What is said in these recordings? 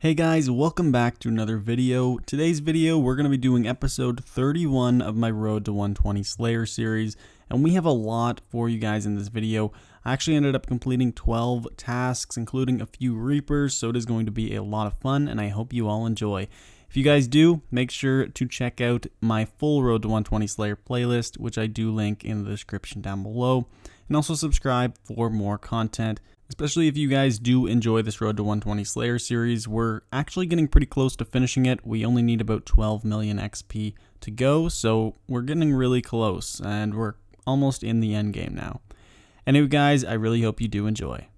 Hey guys, welcome back to another video. Today's video, we're going to be doing episode 31 of my Road to 120 Slayer series, and we have a lot for you guys in this video. I actually ended up completing 12 tasks, including a few Reapers, so it is going to be a lot of fun, and I hope you all enjoy. If you guys do, make sure to check out my full Road to 120 Slayer playlist, which I do link in the description down below, and also subscribe for more content. Especially if you guys do enjoy this Road to 120 Slayer series, we're actually getting pretty close to finishing it. We only need about 12 million XP to go, so we're getting really close, and we're almost in the end game now. Anyway guys, I really hope you do enjoy.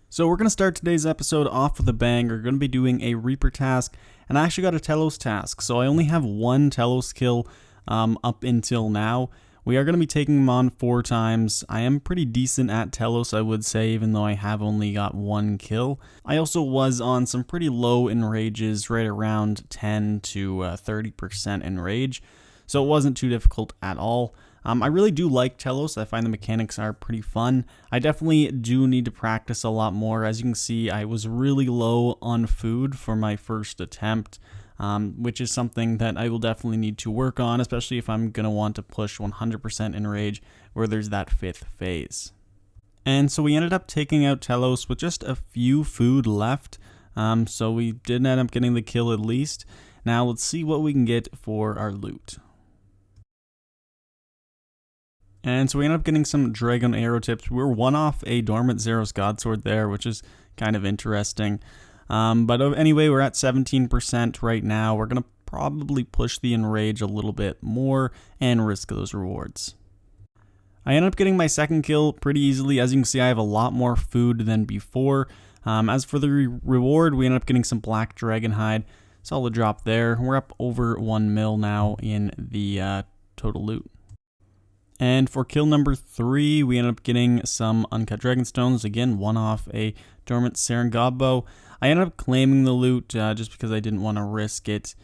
So we're going to start today's episode off with a bang. We're going to be doing a Reaper task, and I actually got a Telos task, so I only have one Telos kill up until now. We are going to be taking him on 4 times. I am pretty decent at Telos, I would say, even though I have only got 1 kill. I also was on some pretty low enrages, right around 10 to 30% enrage, so it wasn't too difficult at all. I really do like Telos. I find the mechanics are pretty fun. I definitely do need to practice a lot more. As you can see, I was really low on food for my first attempt. Which is something that I will definitely need to work on, especially if I'm going to want to push 100% enrage where there's that 5th phase. And so we ended up taking out Telos with just a few food left, so we did end up getting the kill at least. Now let's see what we can get for our loot. And so we ended up getting some Dragon Arrow tips. We were one off a Dormant Zeros Godsword there, which is kind of interesting. But anyway, we're at 17% right now. We're going to probably push the enrage a little bit more and risk those rewards. I ended up getting my second kill pretty easily. As you can see, I have a lot more food than before. As for the reward, we ended up getting some Black Dragon Hide. Solid drop there. We're up over 1 mil now in the total loot. And for kill number 3, we ended up getting some Uncut Dragonstones. Again, one off a Dormant Serengod Bow. I ended up claiming the loot just because I didn't want to risk it.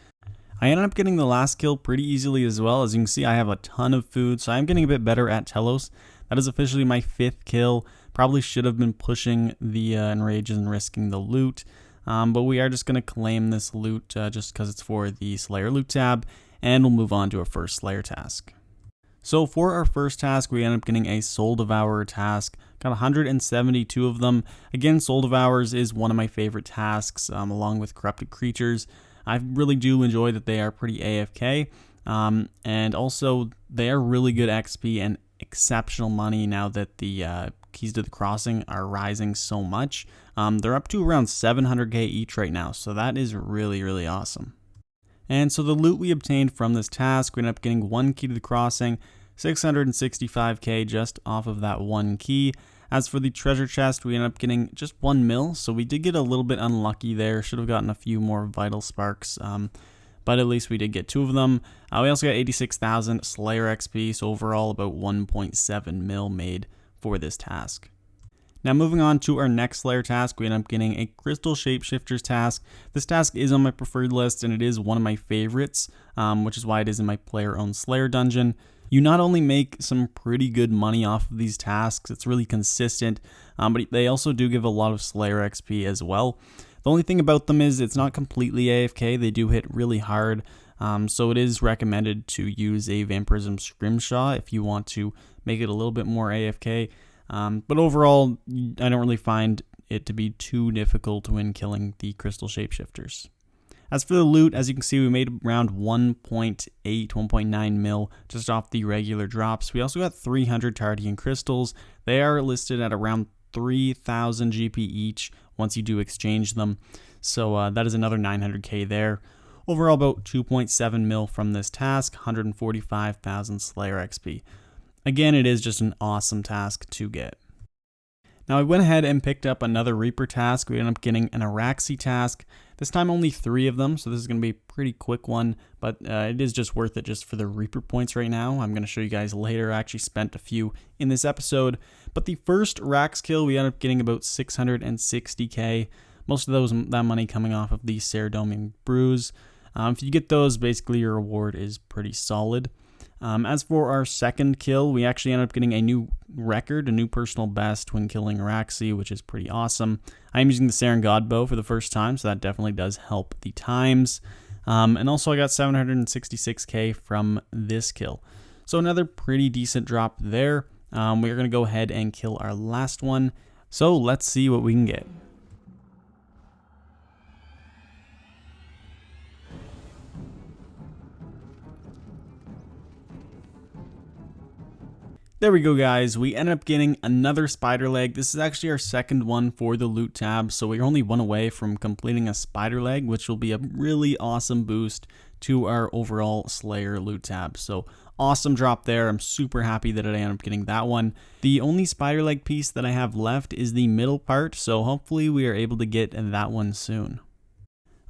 I ended up getting the last kill pretty easily as well. As you can see, I have a ton of food, so I'm getting a bit better at Telos. That is officially my 5th kill. Probably should have been pushing the enrages and risking the loot. But we are just going to claim this loot just because it's for the Slayer loot tab, and we'll move on to our first Slayer task. So for our first task, we end up getting a Soul Devourer task. Got 172 of them. Again, Soul Devourers is one of my favorite tasks, along with Corrupted Creatures. I really do enjoy that they are pretty AFK, and also they are really good XP and exceptional money now that the keys to the crossing are rising so much. They're up to around 700k each right now, so that is really, really awesome. And so the loot we obtained from this task, we ended up getting 1 key to the crossing, 665k just off of that 1 key. As for the treasure chest, we ended up getting just 1 mil, so we did get a little bit unlucky there. Should have gotten a few more vital sparks, but at least we did get 2 of them. We also got 86,000 Slayer XP, so overall about 1.7 mil made for this task. Now moving on to our next Slayer task, we end up getting a Crystal Shapeshifters task. This task is on my preferred list, and it is one of my favorites, which is why it is in my player-owned Slayer dungeon. You not only make some pretty good money off of these tasks, it's really consistent, but they also do give a lot of Slayer XP as well. The only thing about them is it's not completely AFK, they do hit really hard, so it is recommended to use a Vampirism Scrimshaw if you want to make it a little bit more AFK. But overall, I don't really find it to be too difficult when killing the Crystal Shapeshifters. As for the loot, as you can see, we made around 1.8, 1.9 mil just off the regular drops. We also got 300 Tardian crystals. They are listed at around 3,000 GP each once you do exchange them. So that is another 900k there. Overall, about 2.7 mil from this task, 145,000 Slayer XP. Again, it is just an awesome task to get. Now I went ahead and picked up another Reaper task. We ended up getting an Araxxi task. This time only 3 of them, so this is going to be a pretty quick one, but it is just worth it just for the Reaper points right now. I'm going to show you guys later. I actually spent a few in this episode. But the first Rax kill, we ended up getting about 660k. Most of that money coming off of the Ceradomium Brews. If you get those, basically your reward is pretty solid. As for our second kill, we actually ended up getting a new record, a new personal best when killing Araxxi, which is pretty awesome. I'm using the Saren God bow for the first time, so that definitely does help the times. And also I got 766k from this kill. So another pretty decent drop there. We're going to go ahead and kill our last one. So let's see what we can get. There we go, guys. We ended up getting another spider leg. This is actually our second one for the loot tab, so we're only one away from completing a spider leg, which will be a really awesome boost to our overall Slayer loot tab. So awesome drop there. I'm super happy that I ended up getting that one. The only spider leg piece that I have left is the middle part, so hopefully we are able to get that one soon.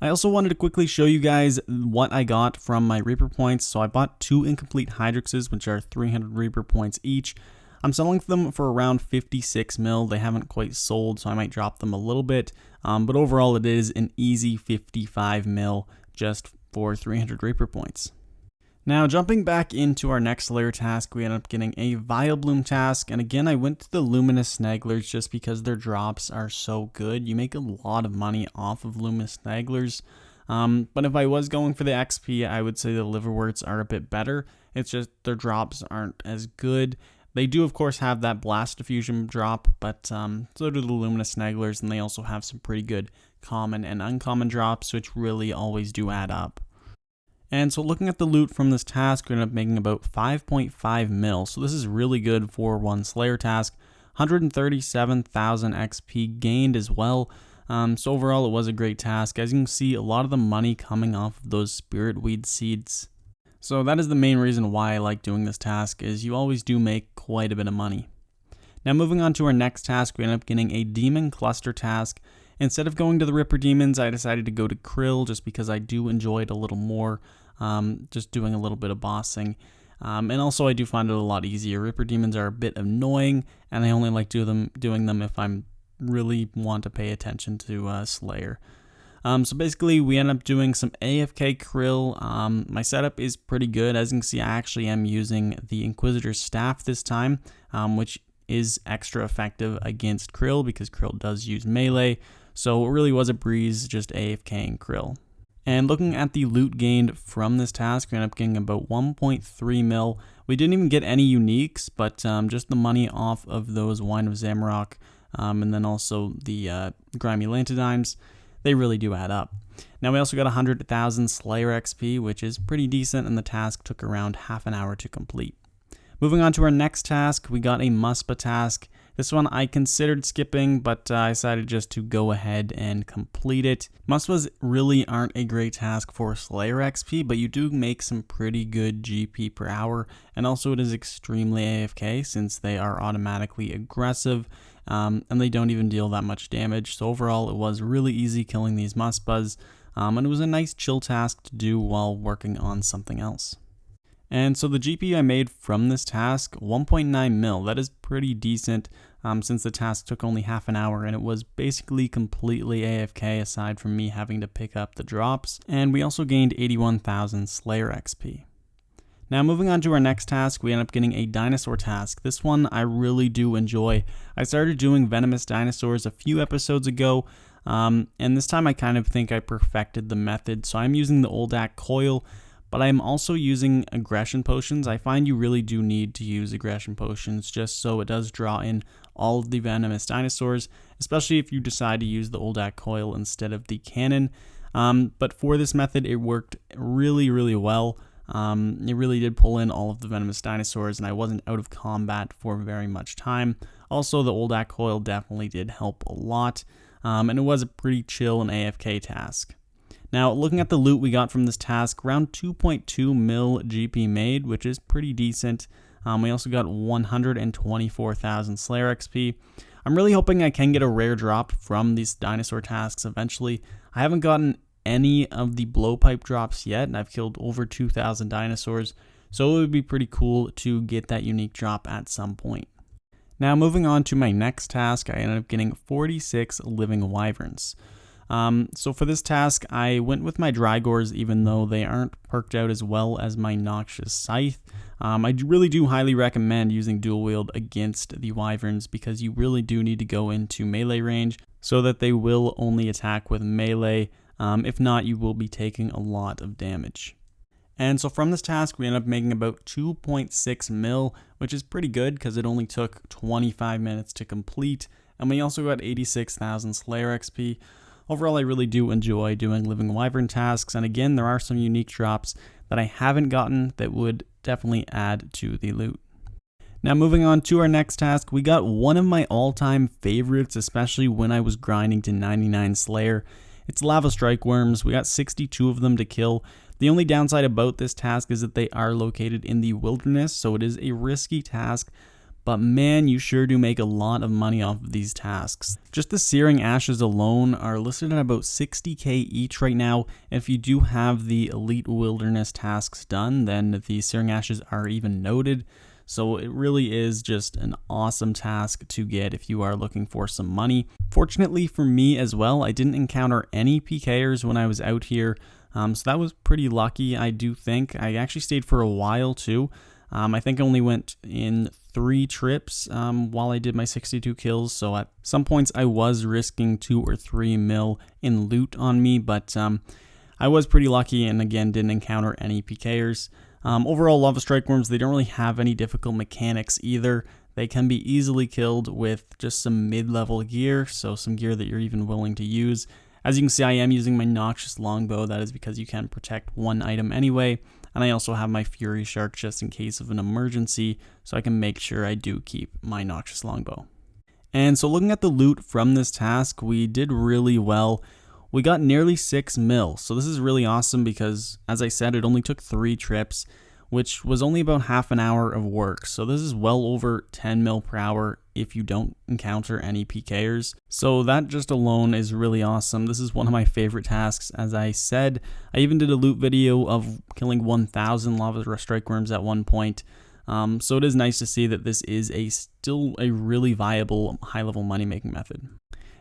I also wanted to quickly show you guys what I got from my Reaper points. So I bought 2 incomplete Hydrixes, which are 300 Reaper points each. I'm selling them for around 56 mil. They haven't quite sold, so I might drop them a little bit. But overall, it is an easy 55 mil just for 300 Reaper points. Now, jumping back into our next Slayer task, we ended up getting a Vileplume task, and again, I went to the Luminous Snagglers just because their drops are so good. You make a lot of money off of Luminous Snagglers, but if I was going for the XP, I would say the Liverworts are a bit better. It's just their drops aren't as good. They do, of course, have that Blast Diffusion drop, but so do the Luminous Snagglers, and they also have some pretty good common and uncommon drops, which really always do add up. And so looking at the loot from this task, we ended up making about 5.5 mil. So this is really good for one Slayer task. 137,000 XP gained as well. So overall, it was a great task. As you can see, a lot of the money coming off of those Spirit Weed seeds. So that is the main reason why I like doing this task, is you always do make quite a bit of money. Now moving on to our next task, we ended up getting a Demon Cluster task. Instead of going to the Ripper Demons, I decided to go to Krill just because I do enjoy it a little more. Just doing a little bit of bossing. And also I do find it a lot easier. Ripper Demons are a bit annoying, and I only like doing them if I'm really want to pay attention to Slayer. So basically we end up doing some AFK Krill. My setup is pretty good. As you can see, I actually am using the Inquisitor's Staff this time, which is extra effective against Krill because Krill does use melee. So it really was a breeze just AFKing Krill. And looking at the loot gained from this task, we ended up getting about 1.3 mil. We didn't even get any uniques, but just the money off of those Wine of Zamorak, and then also the Grimy Lantadymes, they really do add up. Now we also got 100,000 Slayer XP, which is pretty decent, and the task took around half an hour to complete. Moving on to our next task, we got a Muspah task. This one I considered skipping, but I decided just to go ahead and complete it. Muspahs really aren't a great task for Slayer XP, but you do make some pretty good GP per hour, and also it is extremely AFK since they are automatically aggressive, and they don't even deal that much damage. So overall, it was really easy killing these Muspahs, and it was a nice chill task to do while working on something else. And so the GP I made from this task, 1.9 mil, that is pretty decent since the task took only half an hour and it was basically completely AFK aside from me having to pick up the drops. And we also gained 81,000 Slayer XP. Now moving on to our next task, we end up getting a Dinosaur task. This one I really do enjoy. I started doing Venomous Dinosaurs a few episodes ago, and this time I kind of think I perfected the method. So I'm using the Oldak Coil, but I'm also using aggression potions. I find you really do need to use aggression potions just so it does draw in all of the venomous dinosaurs, especially if you decide to use the Oldak Coil instead of the cannon. But for this method, it worked really, really well. It really did pull in all of the venomous dinosaurs, and I wasn't out of combat for very much time. Also, the Oldak Coil definitely did help a lot, and it was a pretty chill and AFK task. Now, looking at the loot we got from this task, around 2.2 mil GP made, which is pretty decent. We also got 124,000 Slayer XP. I'm really hoping I can get a rare drop from these dinosaur tasks eventually. I haven't gotten any of the blowpipe drops yet, and I've killed over 2,000 dinosaurs, so it would be pretty cool to get that unique drop at some point. Now, moving on to my next task, I ended up getting 46 Living Wyverns. So for this task, I went with my Drygors, even though they aren't perked out as well as my Noxious Scythe. I really do highly recommend using dual wield against the wyverns because you really do need to go into melee range so that they will only attack with melee. If not, you will be taking a lot of damage. And so from this task, we ended up making about 2.6 mil, which is pretty good because it only took 25 minutes to complete. And we also got 86,000 Slayer XP. Overall, I really do enjoy doing Living Wyvern tasks. And again, there are some unique drops that I haven't gotten that would definitely add to the loot. Now moving on to our next task, we got one of my all-time favorites, especially when I was grinding to 99 Slayer. It's Lava Strykewyrms. We got 62 of them to kill. The only downside about this task is that they are located in the wilderness, so it is a risky task, but man, you sure do make a lot of money off of these tasks. Just the Searing Ashes alone are listed at about 60k each right now, and if you do have the Elite Wilderness tasks done, then the Searing Ashes are even noted. So it really is just an awesome task to get if you are looking for some money. Fortunately for me as well, I didn't encounter any PKers when I was out here, so that was pretty lucky, I do think. I actually stayed for a while too. I think I only went in 3 trips while I did my 62 kills, so at some points I was risking 2 or 3 mil in loot on me, but I was pretty lucky and again didn't encounter any PKers. Overall, Lava Strykewyrms, they don't really have any difficult mechanics either. They can be easily killed with just some mid-level gear, so some gear that you're even willing to use. As you can see, I am using my Noxious Longbow. That is because you can protect one item anyway. And I also have my Fury Shark just in case of an emergency, so I can make sure I do keep my Noxious Longbow. And so looking at the loot from this task, we did really well. We got nearly 6 mil, so this is really awesome because, as I said, it only took 3 trips, which was only about half an hour of work. So this is well over 10 mil per hour if you don't encounter any PKers. So that just alone is really awesome. This is one of my favorite tasks. As I said, I even did a loot video of killing 1,000 Lava Strykewyrms at one point. So it is nice to see that this is still a really viable high-level money-making method.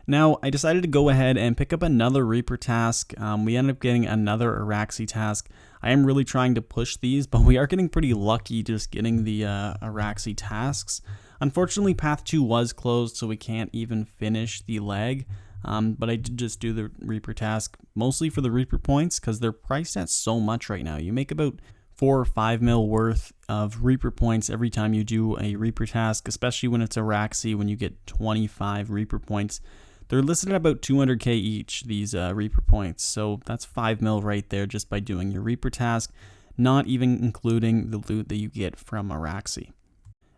Now, I decided to go ahead and pick up another Reaper task. We ended up getting another Araxxi task. I am really trying to push these, but we are getting pretty lucky just getting the Araxxi tasks. Unfortunately, Path 2 was closed, so we can't even finish the leg. But I did just do the Reaper task, mostly for the Reaper points, because they're priced at so much right now. You make about 4 or 5 mil worth of Reaper points every time you do a Reaper task, especially when it's Araxxi, when you get 25 Reaper points. They're listed at about 200k each, these Reaper points, so that's 5 mil right there just by doing your Reaper task, not even including the loot that you get from Araxxi.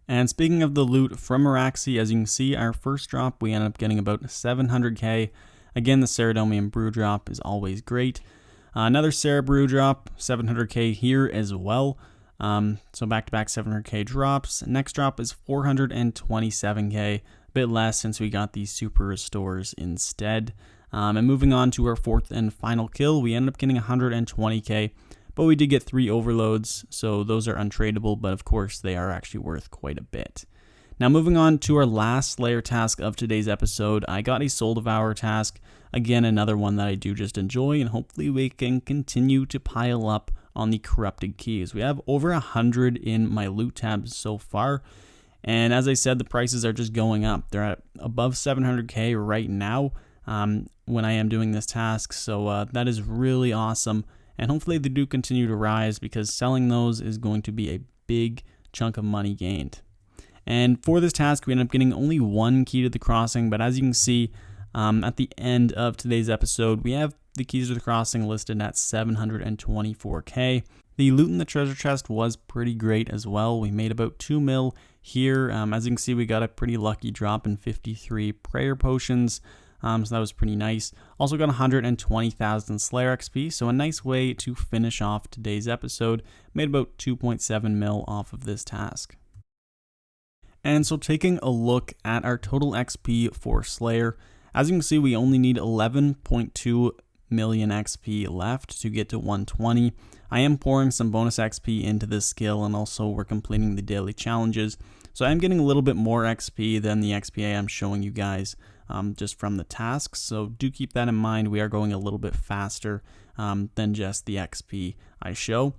And speaking of the loot from Araxxi, as you can see, our first drop, we ended up getting about 700k. Again, the Ceradomium Brew drop is always great. Another Cera Brew drop, 700k here as well. So back-to-back 700k drops. Next drop is 427k. Bit less since we got these super restores instead. And moving on to our 4th and final kill, we ended up getting 120k, but we did get 3 overloads, so those are untradeable, but of course they are actually worth quite a bit. Now moving on to our last Slayer task of today's episode, I got a Soul Devourer task. Again, another one that I do just enjoy, and hopefully we can continue to pile up on the corrupted keys. We have over 100 in my loot tabs so far. And as I said, the prices are just going up. They're at above 700k right now when I am doing this task. So that is really awesome. And hopefully they do continue to rise because selling those is going to be a big chunk of money gained. And for this task, we end up getting only 1 key to the crossing. But as you can see at the end of today's episode, we have the keys to the crossing listed at 724k. The loot in the treasure chest was pretty great as well. We made about 2 mil here. As you can see, we got a pretty lucky drop in 53 prayer potions. So that was pretty nice. Also got 120,000 Slayer XP, so a nice way to finish off today's episode. Made about 2.7 mil off of this task. And so taking a look at our total XP for Slayer, as you can see, we only need 11.2 million XP left to get to 120. I am pouring some bonus XP into this skill, and also we're completing the daily challenges. So I'm getting a little bit more XP than the XP I am showing you guys just from the tasks. So do keep that in mind. We are going a little bit faster than just the XP I show.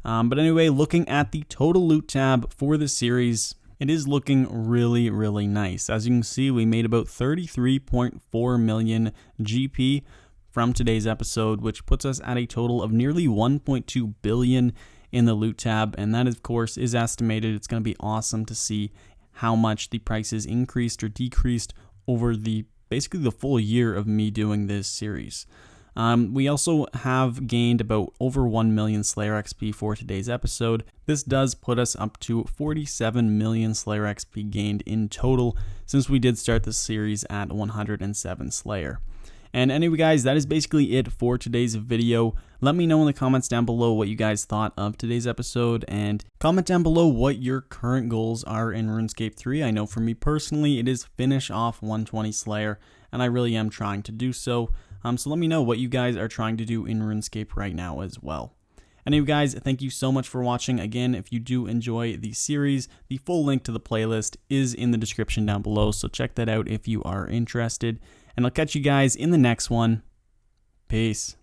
But anyway, looking at the total loot tab for this series, it is looking really, really nice. As you can see, we made about 33.4 million GP from today's episode, which puts us at a total of nearly 1.2 billion in the loot tab. And that, of course, is estimated. It's going to be awesome to see how much the prices increased or decreased over basically the full year of me doing this series. We also have gained about over 1 million Slayer XP for today's episode. This does put us up to 47 million Slayer XP gained in total since we did start this series at 107 Slayer. And anyway guys, that is basically it for today's video. Let me know in the comments down below what you guys thought of today's episode, and comment down below what your current goals are in RuneScape 3. I know for me personally, it is finish off 120 Slayer, and I really am trying to do so. So let me know what you guys are trying to do in RuneScape right now as well. Anyway guys, thank you so much for watching. Again, if you do enjoy the series, the full link to the playlist is in the description down below, so check that out if you are interested. And I'll catch you guys in the next one. Peace.